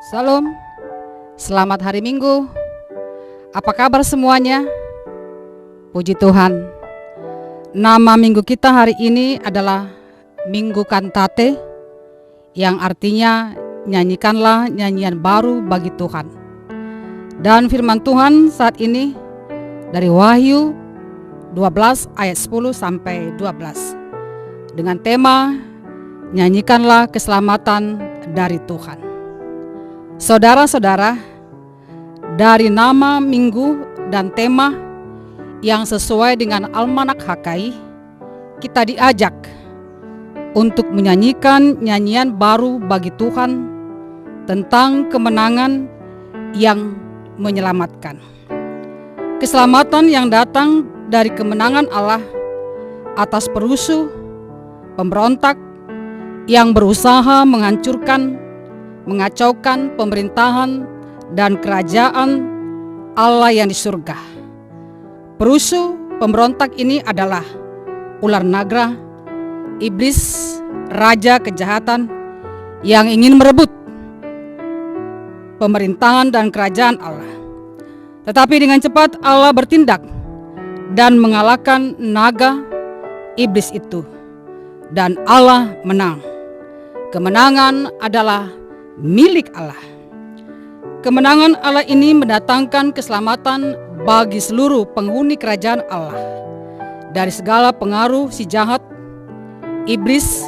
Salam, selamat hari Minggu. Apa kabar semuanya? Puji Tuhan. Nama minggu kita hari ini adalah Minggu Kantate, yang artinya nyanyikanlah nyanyian baru bagi Tuhan. Dan firman Tuhan saat ini dari Wahyu 12 ayat 10 sampai 12 dengan tema nyanyikanlah keselamatan dari Tuhan. Saudara-saudara, dari nama minggu dan tema yang sesuai dengan Almanak HKI, kita diajak untuk menyanyikan nyanyian baru bagi Tuhan tentang kemenangan yang menyelamatkan. Keselamatan yang datang dari kemenangan Allah atas perusuh, pemberontak yang berusaha menghancurkan, mengacaukan pemerintahan dan kerajaan Allah yang di surga. Perusuh pemberontak ini adalah ular naga, iblis, raja kejahatan yang ingin merebut pemerintahan dan kerajaan Allah. Tetapi dengan cepat Allah bertindak dan mengalahkan naga iblis itu, dan Allah menang. Kemenangan adalah milik Allah. Kemenangan Allah ini mendatangkan keselamatan bagi seluruh penghuni kerajaan Allah dari segala pengaruh si jahat, iblis.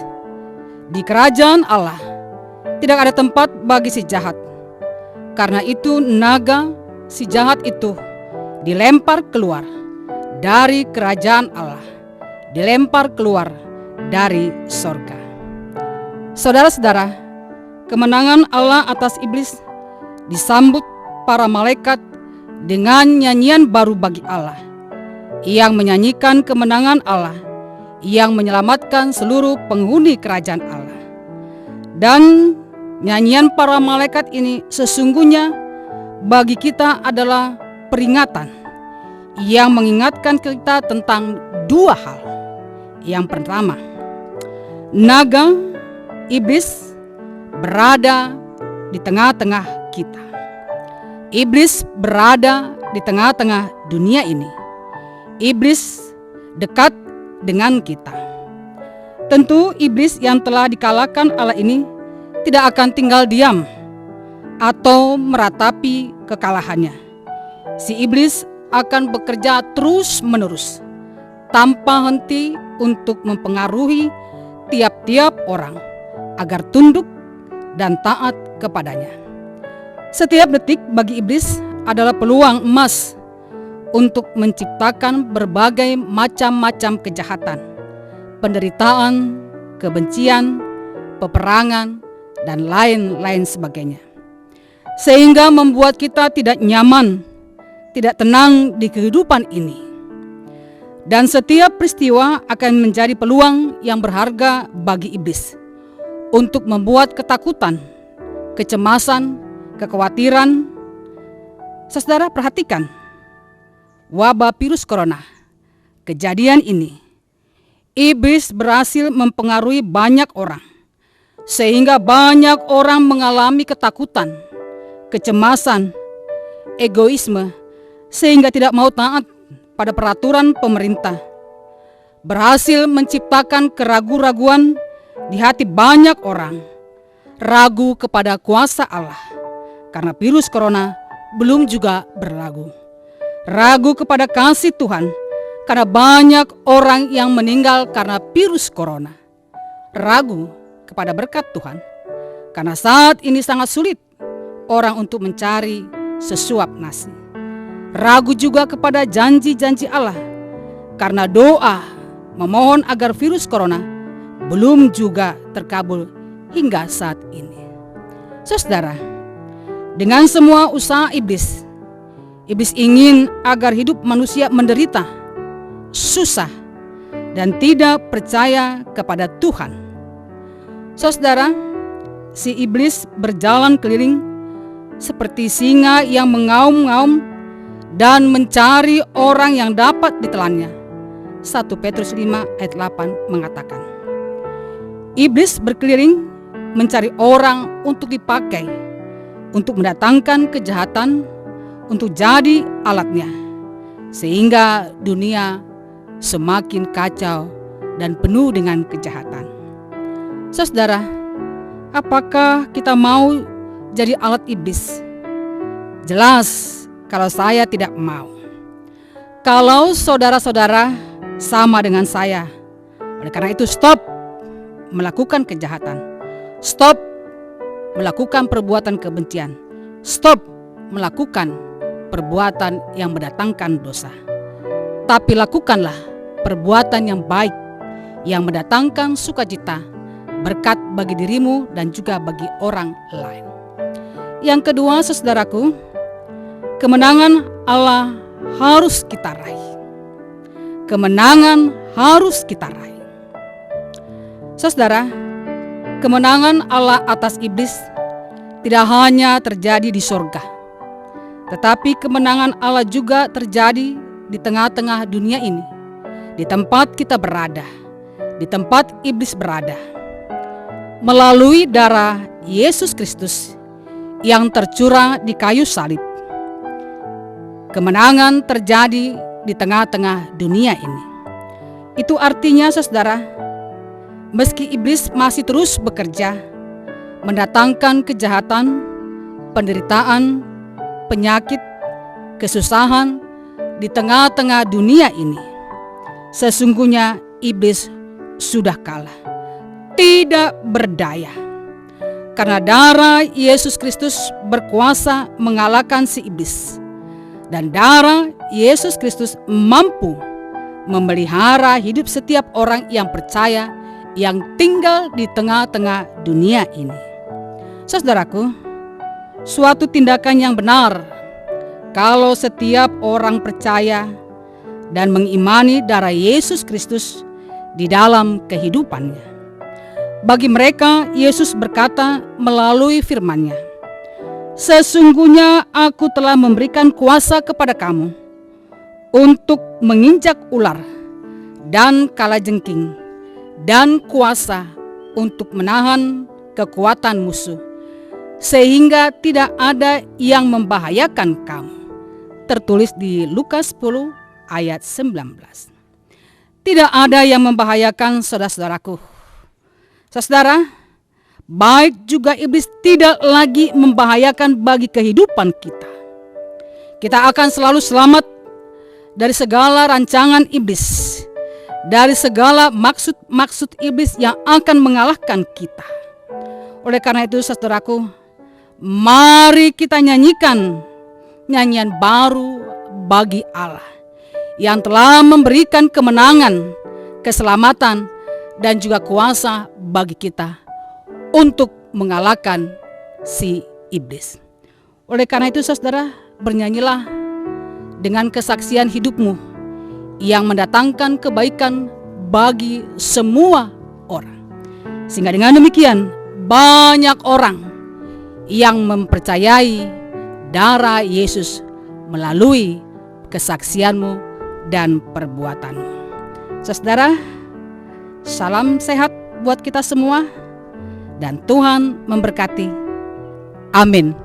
Di kerajaan Allah tidak ada tempat bagi si jahat. Karena itu naga si jahat itu dilempar keluar dari kerajaan Allah, dilempar keluar dari sorga. Saudara-saudara, kemenangan Allah atas iblis disambut para malaikat dengan nyanyian baru bagi Allah, yang menyanyikan kemenangan Allah yang menyelamatkan seluruh penghuni kerajaan Allah. Dan nyanyian para malaikat ini sesungguhnya bagi kita adalah peringatan yang mengingatkan kita tentang dua hal. Yang pertama, naga iblis berada di tengah-tengah kita. Iblis berada di tengah-tengah dunia ini. Iblis dekat dengan kita. Tentu iblis yang telah dikalahkan Allah ini tidak akan tinggal diam atau meratapi kekalahannya. Si iblis akan bekerja terus-menerus tanpa henti untuk mempengaruhi tiap-tiap orang agar tunduk dan taat kepadanya. Setiap detik bagi iblis adalah peluang emas untuk menciptakan berbagai macam-macam kejahatan, penderitaan, kebencian, peperangan, dan lain-lain sebagainya. Sehingga membuat kita tidak nyaman, tidak tenang di kehidupan ini. Dan setiap peristiwa akan menjadi peluang yang berharga bagi iblis untuk membuat ketakutan, kecemasan, kekhawatiran. Saudara perhatikan, wabah virus corona, kejadian ini, iblis berhasil mempengaruhi banyak orang, sehingga banyak orang mengalami ketakutan, kecemasan, egoisme, sehingga tidak mau taat pada peraturan pemerintah. Berhasil menciptakan keraguan-raguan di hati banyak orang, ragu kepada kuasa Allah karena virus corona belum juga berlalu. Ragu kepada kasih Tuhan karena banyak orang yang meninggal karena virus corona. Ragu kepada berkat Tuhan karena saat ini sangat sulit orang untuk mencari sesuap nasi. Ragu juga kepada janji-janji Allah karena doa memohon agar virus corona belum juga terkabul hingga saat ini. Saudara, dengan semua usaha iblis ingin agar hidup manusia menderita, susah, dan tidak percaya kepada Tuhan. Saudara, si iblis berjalan keliling seperti singa yang mengaum-ngaum dan mencari orang yang dapat ditelannya. 1 Petrus 5 ayat 8 mengatakan, iblis berkeliling mencari orang untuk dipakai untuk mendatangkan kejahatan untuk jadi alatnya, sehingga dunia semakin kacau dan penuh dengan kejahatan. Saudara, apakah kita mau jadi alat iblis? Jelas kalau saya tidak mau. Kalau saudara-saudara sama dengan saya, oleh karena itu stop melakukan kejahatan, stop melakukan perbuatan kebencian, stop melakukan perbuatan yang mendatangkan dosa. Tapi lakukanlah perbuatan yang baik, yang mendatangkan sukacita, berkat bagi dirimu dan juga bagi orang lain. Yang kedua, saudaraku, kemenangan Allah harus kita raih. Kemenangan harus kita raih. Saudara, kemenangan Allah atas iblis tidak hanya terjadi di surga, tetapi kemenangan Allah juga terjadi di tengah-tengah dunia ini, di tempat kita berada, di tempat iblis berada, melalui darah Yesus Kristus yang tercurah di kayu salib. Kemenangan terjadi di tengah-tengah dunia ini. Itu artinya, saudara, meski iblis masih terus bekerja, mendatangkan kejahatan, penderitaan, penyakit, kesusahan di tengah-tengah dunia ini, sesungguhnya iblis sudah kalah, tidak berdaya. Karena darah Yesus Kristus berkuasa mengalahkan si iblis. Dan darah Yesus Kristus mampu memelihara hidup setiap orang yang percaya yang tinggal di tengah-tengah dunia ini. Saudaraku, suatu tindakan yang benar kalau setiap orang percaya dan mengimani darah Yesus Kristus di dalam kehidupannya. Bagi mereka, Yesus berkata melalui firman-Nya, "Sesungguhnya aku telah memberikan kuasa kepada kamu untuk menginjak ular dan kalajengking, dan kuasa untuk menahan kekuatan musuh, sehingga tidak ada yang membahayakan kamu." Tertulis di Lukas 10 ayat 19. Tidak ada yang membahayakan saudara-saudaraku. Saudara, baik juga iblis tidak lagi membahayakan bagi kehidupan kita. Kita akan selalu selamat dari segala rancangan iblis, dari segala maksud iblis yang akan mengalahkan kita. Oleh karena itu, saudaraku, mari kita nyanyikan nyanyian baru bagi Allah yang telah memberikan kemenangan, keselamatan, dan juga kuasa bagi kita untuk mengalahkan si iblis. Oleh karena itu, saudara, bernyanyilah dengan kesaksian hidupmu yang mendatangkan kebaikan bagi semua orang. Sehingga dengan demikian banyak orang yang mempercayai darah Yesus melalui kesaksianmu dan perbuatanmu. Saudara, salam sehat buat kita semua dan Tuhan memberkati. Amin.